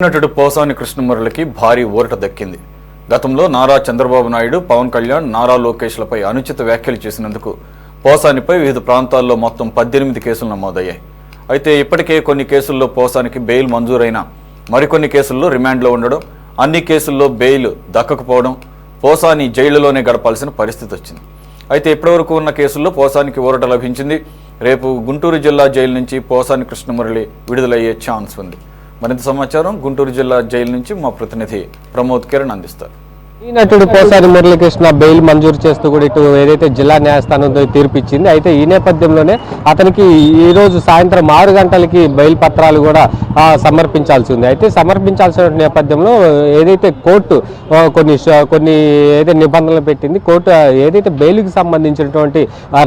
నటుడు పోసాని కృష్ణమురళికి భారీ ఊరట దక్కింది. గతంలో నారా చంద్రబాబు నాయుడు, పవన్ కళ్యాణ్, నారా లోకేష్లపై అనుచిత వ్యాఖ్యలు చేసినందుకు పోసానిపై వివిధ ప్రాంతాల్లో మొత్తం 18 కేసులు నమోదయ్యాయి. అయితే ఇప్పటికే కొన్ని కేసుల్లో పోసానికి బెయిల్ మంజూరైనా మరికొన్ని కేసుల్లో రిమాండ్లో ఉండడం, అన్ని కేసుల్లో బెయిల్ దక్కకపోవడం పోసాని జైలులోనే గడపాల్సిన పరిస్థితి వచ్చింది. అయితే ఇప్పటివరకు ఉన్న కేసుల్లో పోసానికి ఊరట లభించింది. రేపు గుంటూరు జిల్లా జైలు నుంచి పోసాని కృష్ణమురళి విడుదలయ్యే ఛాన్స్ ఉంది. మరింత సమాచారం గుంటూరు జిల్లా జైలు నుంచి మా ప్రతినిధి ప్రమోద్ కిరణ్ అందిస్తారు. ఈ నటుడు పోసాని మురళీకృష్ణ బెయిల్ మంజూరు చేస్తూ కూడా ఇటు ఏదైతే జిల్లా న్యాయస్థానం తీర్పు ఇచ్చింది. అయితే ఈ నేపథ్యంలోనే అతనికి ఈ రోజు సాయంత్రం 6 గంటలకి బెయిల్ పత్రాలు కూడా సమర్పించాల్సి ఉంది. అయితే సమర్పించాల్సిన నేపథ్యంలో ఏదైతే కోర్టు కొన్ని ఏదైతే నిబంధనలు పెట్టింది, కోర్టు ఏదైతే బెయిల్కి సంబంధించినటువంటి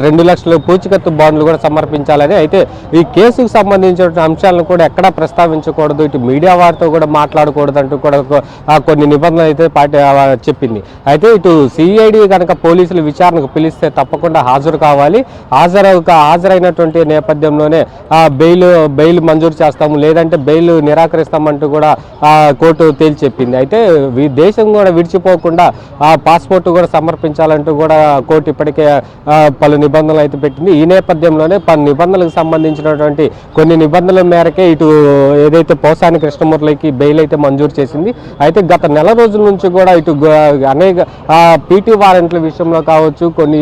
2 లక్షల పూచికత్తు బాండ్లు కూడా సమర్పించాలని, అయితే ఈ కేసుకు సంబంధించిన అంశాలను కూడా ఎక్కడా ప్రస్తావించకూడదు, ఇటు మీడియా వారితో కూడా మాట్లాడకూడదు అంటూ కూడా కొన్ని నిబంధనలు అయితే చెప్పింది. అయితే ఇటు సిఐడి కనుక పోలీసులు విచారణకు పిలిస్తే తప్పకుండా హాజరు కావాలి. హాజరైనటువంటి నేపథ్యంలోనే బెయిల్ మంజూరు చేస్తాము, లేదంటే బెయిల్ నిరాకరిస్తామంటూ కూడా కోర్టు తేల్చి చెప్పింది. అయితే దేశం కూడా విడిచిపోకుండా పాస్పోర్ట్ కూడా సమర్పించాలంటూ కూడా కోర్టు ఇప్పటికే పలు నిబంధనలు అయితే పెట్టింది. ఈ నేపథ్యంలోనే పలు నిబంధనలకు సంబంధించినటువంటి కొన్ని నిబంధనల మేరకే ఇటు ఏదైతే పోసాని కృష్ణమురళికి బెయిల్ అయితే మంజూరు చేసింది. అయితే గత నెల రోజుల నుంచి కూడా ఇటు అనేక పీటీ వారెంట్ల విషయంలో కావచ్చు, కొన్ని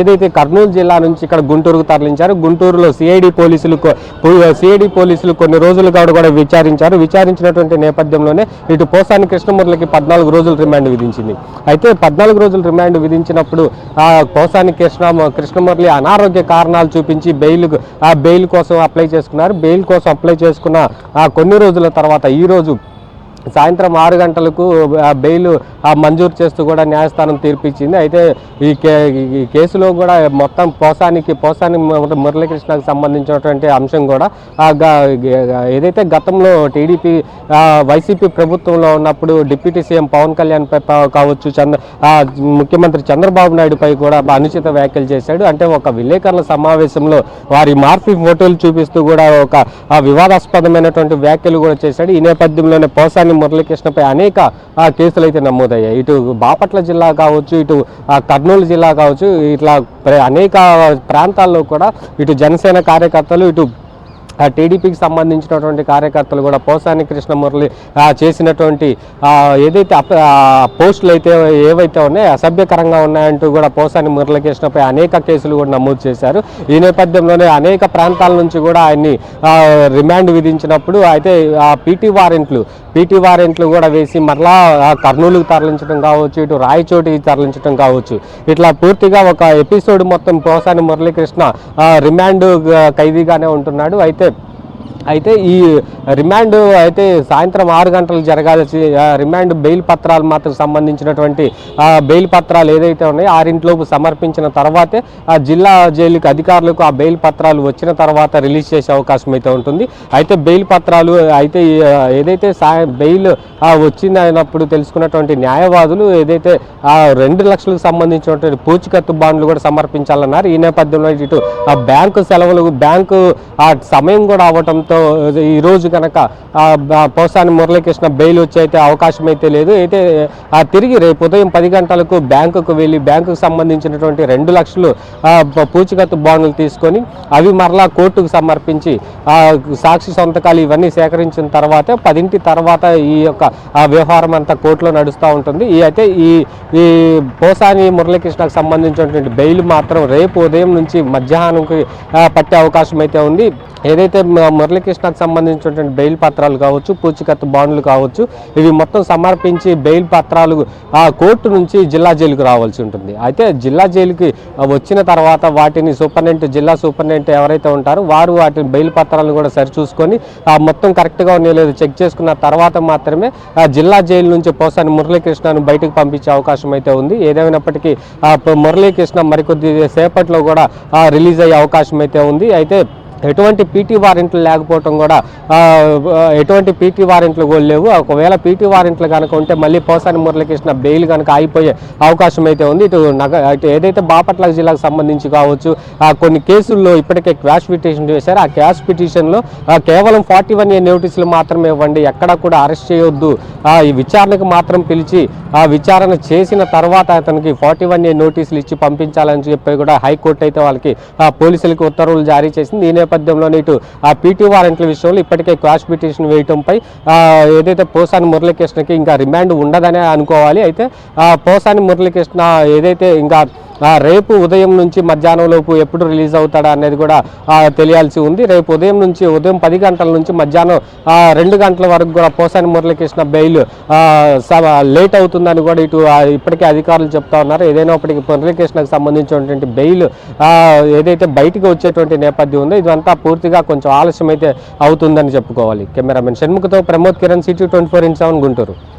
ఏదైతే కర్నూలు జిల్లా నుంచి ఇక్కడ గుంటూరుకు తరలించారు. గుంటూరులో సిఐడి పోలీసులు కొన్ని రోజులు కూడా విచారించినటువంటి నేపథ్యంలోనే ఇటు పోసాని కృష్ణమురళికి 14 రోజులు రిమాండ్ విధించింది. అయితే 14 రోజులు రిమాండ్ విధించినప్పుడు పోసాని కృష్ణమురళి అనారోగ్య కారణాలు చూపించి బెయిల్ కోసం అప్లై చేసుకున్నారు. బెయిల్ కోసం అప్లై చేసుకున్న కొన్ని రోజుల తర్వాత ఈ రోజు సాయంత్రం 6 గంటలకు బెయిల్ మంజూరు చేస్తూ కూడా న్యాయస్థానం తీర్పిచ్చింది. అయితే ఈ కేసులో కూడా మొత్తం పోసాని మురళీకృష్ణకు సంబంధించినటువంటి అంశం కూడా ఏదైతే గతంలో టీడీపీ వైసీపీ ప్రభుత్వంలో ఉన్నప్పుడు డిప్యూటీ సీఎం పవన్ కళ్యాణ్ పై కావచ్చు, ముఖ్యమంత్రి చంద్రబాబు నాయుడుపై కూడా అనుచిత వ్యాఖ్యలు చేశాడు. అంటే ఒక విలేకరుల సమావేశంలో వారి మార్ఫింగ్ ఫోటోలు చూపిస్తూ కూడా ఒక వివాదాస్పదమైనటువంటి వ్యాఖ్యలు కూడా చేశాడు. ఈ నేపథ్యంలోనే పోసాని మురళీకృష్ణపై అనేక కేసులు అయితే నమోదయ్యాయి. ఇటు బాపట్ల జిల్లా కావచ్చు, ఇటు కర్నూలు జిల్లా కావచ్చు, ఇట్లా అనేక ప్రాంతాల్లో కూడా ఇటు జనసేన కార్యకర్తలు, ఇటు టీడీపీకి సంబంధించినటువంటి కార్యకర్తలు కూడా పోసాని కృష్ణమురళి చేసినటువంటి ఏదైతే పోస్టులు అయితే ఏవైతే ఉన్నాయో అసభ్యకరంగా ఉన్నాయంటూ కూడా పోసాని మురళీకృష్ణపై అనేక కేసులు కూడా నమోదు చేశారు. ఈ నేపథ్యంలోనే అనేక ప్రాంతాల నుంచి కూడా ఆయన్ని రిమాండ్ విధించినప్పుడు అయితే పీటీ వారెంట్లు కూడా వేసి మరలా కర్నూలుకు తరలించడం కావచ్చు, ఇటు రాయచోటికి తరలించడం కావచ్చు, ఇట్లా పూర్తిగా ఒక ఎపిసోడ్ మొత్తం పోసాని మురళీకృష్ణ రిమాండ్ ఖైదీగానే ఉంటున్నాడు. అయితే ఈ రిమాండ్ అయితే సాయంత్రం 6 గంటలు జరగాల్సి రిమాండ్ బెయిల్ పత్రాలు మాత్రం సంబంధించినటువంటి బెయిల్ పత్రాలు ఏదైతే ఉన్నాయో 6 సమర్పించిన తర్వాతే జిల్లా జైలుకి అధికారులకు ఆ బెయిల్ పత్రాలు వచ్చిన తర్వాత రిలీజ్ చేసే అవకాశం అయితే ఉంటుంది. అయితే బెయిల్ పత్రాలు అయితే ఏదైతే బెయిల్ వచ్చినప్పుడు తెలుసుకున్నటువంటి న్యాయవాదులు ఏదైతే 2 లక్షలకు సంబంధించినటువంటి పూచికత్తు బాండ్లు కూడా సమర్పించాలన్నారు. ఈ నేపథ్యంలో ఇటు బ్యాంకు సెలవులు, బ్యాంకు సమయం కూడా అవడంతో ఈ రోజు కనుక పోసాని మురళీకృష్ణ బెయిల్ వచ్చి అయితే అవకాశం అయితే లేదు. అయితే తిరిగి రేపు ఉదయం 10 గంటలకు బ్యాంకుకు వెళ్ళి బ్యాంకుకు సంబంధించినటువంటి 2 లక్షలు పూచికత్తు బాండ్లు తీసుకొని అవి మరలా కోర్టుకు సమర్పించి సాక్షి సంతకాలు ఇవన్నీ సేకరించిన తర్వాత 10 తర్వాత ఈ యొక్క వ్యవహారం అంతా కోర్టులో నడుస్తూ ఉంటుంది. అయితే ఈ పోసాని మురళీకృష్ణకు సంబంధించినటువంటి బెయిల్ మాత్రం రేపు ఉదయం నుంచి మధ్యాహ్నంకి పట్టే అవకాశం అయితే ఉంది. ఏదైతే మురళీకృష్ణకు సంబంధించినటువంటి బెయిల్ పత్రాలు కావచ్చు, పూచికత్తు బాండ్లు కావచ్చు, ఇవి మొత్తం సమర్పించి బెయిల్ పత్రాలు కోర్టు నుంచి జిల్లా జైలుకు రావాల్సి ఉంటుంది. అయితే జిల్లా జైలుకి వచ్చిన తర్వాత వాటిని జిల్లా సూపరింటెండెంట్ ఎవరైతే ఉంటారో వారు వాటి బెయిల్ పత్రాలను కూడా సరిచూసుకొని మొత్తం కరెక్ట్గా ఉన్నాయో లేదో చెక్ చేసుకున్న తర్వాత మాత్రమే జిల్లా జైలు నుంచి పోసాని మురళీకృష్ణను బయటకు పంపించే అవకాశం అయితే ఉంది. ఏదేమైనప్పటికీ మురళీకృష్ణ మరికొద్ది సేపట్లో కూడా రిలీజ్ అయ్యే అవకాశం అయితే ఉంది. అయితే ఎటువంటి పీటీ వారెంట్లు లేకపోవటం కూడా ఎటువంటి పీటీ వారెంట్లు కూడా లేవు. ఒకవేళ పీటీ వారెంట్లు కనుక ఉంటే మళ్ళీ పోసాని మురళీకృష్ణ బెయిల్ కనుక ఆగిపోయే అవకాశం అయితే ఉంది. ఇటు ఏదైతే బాపట్ల జిల్లాకు సంబంధించి కావచ్చు కొన్ని కేసుల్లో ఇప్పటికే క్వాష్ పిటిషన్ వేశారు. ఆ క్వాష్ పిటిషన్లో కేవలం 41A నోటీసులు మాత్రమే ఇవ్వండి, ఎక్కడ కూడా అరెస్ట్ చేయొద్దు, ఈ విచారణకు మాత్రం పిలిచి విచారణ చేసిన తర్వాత అతనికి 41A నోటీసులు ఇచ్చి పంపించాలని చెప్పి కూడా హైకోర్టు అయితే వాళ్ళకి పోలీసులకి ఉత్తర్వులు జారీ చేసింది. ఈ నేపథ్యంలోనే ఇటు పీటీ వారెంట్ల విషయంలో ఇప్పటికే క్వాష్ పిటిషన్ వేయటంపై ఏదైతే పోసాని మురళీకృష్ణకి ఇంకా రిమాండ్ ఉండదనే అనుకోవాలి. అయితే పోసాని మురళీకృష్ణ ఏదైతే ఇంకా రేపు ఉదయం నుంచి మధ్యాహ్నం లోపు ఎప్పుడు రిలీజ్ అవుతాడా అనేది కూడా తెలియాల్సి ఉంది. రేపు ఉదయం 10 గంటల నుంచి మధ్యాహ్నం 2 గంటల వరకు కూడా పోసాని మురళీకృష్ణ బెయిల్ లేట్ అవుతుందని కూడా ఇటు ఇప్పటికే అధికారులు చెప్తా ఉన్నారు. ఏదైనప్పటికీ మురళీకృష్ణకు సంబంధించినటువంటి బెయిల్ ఏదైతే బయటికి వచ్చేటువంటి నేపథ్యం ఉందో ఇదంతా పూర్తిగా కొంచెం ఆలస్యం అయితే అవుతుందని చెప్పుకోవాలి. కెమెరామెన్ షణ్ముఖతో ప్రమోద్ కిరణ్, సిటీ 24/7 గుంటూరు.